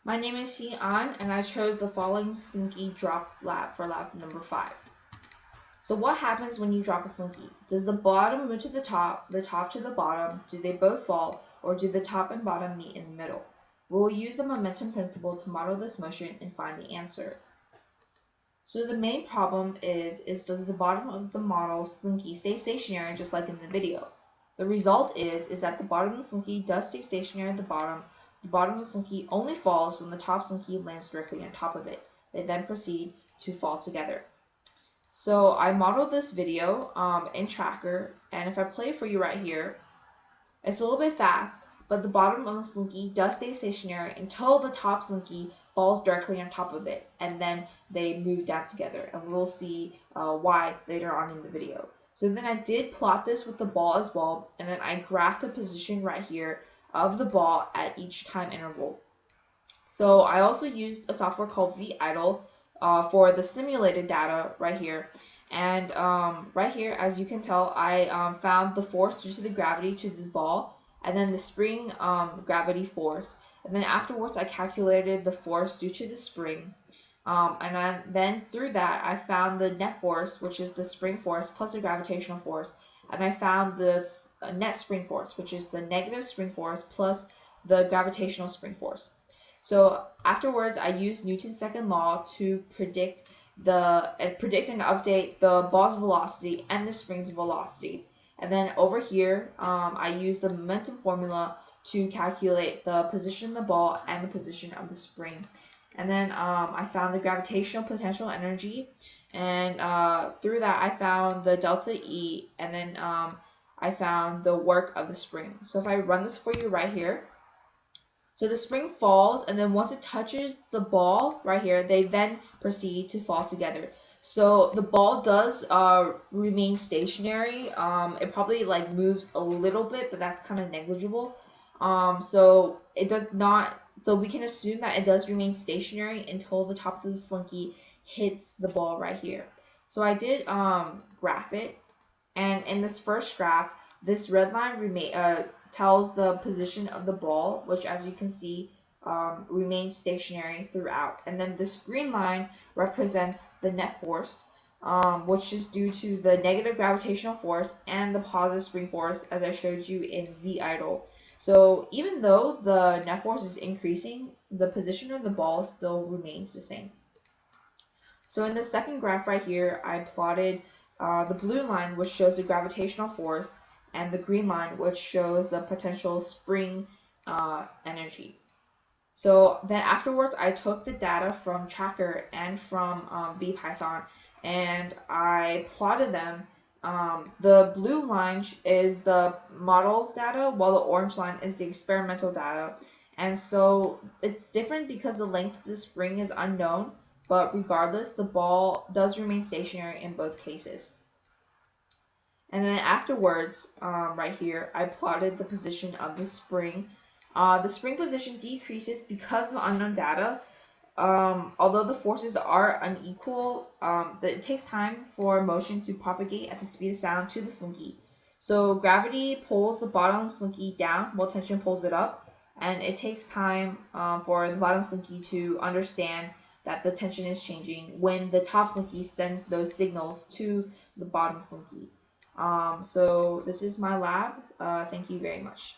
My name is Xin An, and I chose the following Slinky drop lab for lab number 5. So what happens when you drop a Slinky? Does the bottom move to the top to the bottom, do they both fall, or do the top and bottom meet in the middle? We will use the momentum principle to model this motion and find the answer. So the main problem is does the bottom of the model Slinky stay stationary just like in the video? The result is that the bottom of the Slinky does stay stationary at the bottom. The bottom of the Slinky only falls when the top Slinky lands directly on top of it. They then proceed to fall together. So I modeled this video in Tracker, and if I play it for you right here, it's a little bit fast, but the bottom of the Slinky does stay stationary until the top Slinky falls directly on top of it, and then they move down together, and we'll see why later on in the video. So then I did plot this with the ball as well, and then I graphed the position right here of the ball at each time interval. So I also used a software called vIdle for the simulated data right here. And right here, as you can tell, I found the force due to the gravity to the ball, and then the spring gravity force. And then afterwards, I calculated the force due to the spring. Then through that, I found the net force, which is the spring force plus the gravitational force. And I found the net spring force, which is the negative spring force plus the gravitational spring force. So afterwards, I used Newton's second law to predict and update the ball's velocity and the spring's velocity. And then over here, I used the momentum formula to calculate the position of the ball and the position of the spring. And then I found the gravitational potential energy, and through that I found the delta E, and then I found the work of the spring. So if I run this for you right here, so the spring falls, and then once it touches the ball right here, they then proceed to fall together. So the ball does remain stationary. It probably like moves a little bit, but that's kind of negligible. So it does not. So we can assume that it does remain stationary until the top of the Slinky hits the ball right here. So I did graph it, and in this first graph, this red line tells the position of the ball, which as you can see remains stationary throughout. And then this green line represents the net force, which is due to the negative gravitational force and the positive spring force, as I showed you in vIdle. So even though the net force is increasing, the position of the ball still remains the same. So in the second graph right here, I plotted the blue line, which shows the gravitational force, and the green line, which shows the potential spring energy. So then afterwards, I took the data from Tracker and from BPython, and I plotted them. The blue line is the model data, while the orange line is the experimental data. And so it's different because the length of the spring is unknown, but regardless, the ball does remain stationary in both cases. And then afterwards, right here, I plotted the position of the spring. The spring position decreases because of unknown data. Although the forces are unequal, it takes time for motion to propagate at the speed of sound to the Slinky. So gravity pulls the bottom Slinky down while tension pulls it up, and it takes time for the bottom Slinky to understand that the tension is changing when the top Slinky sends those signals to the bottom Slinky. So this is my lab. Thank you very much.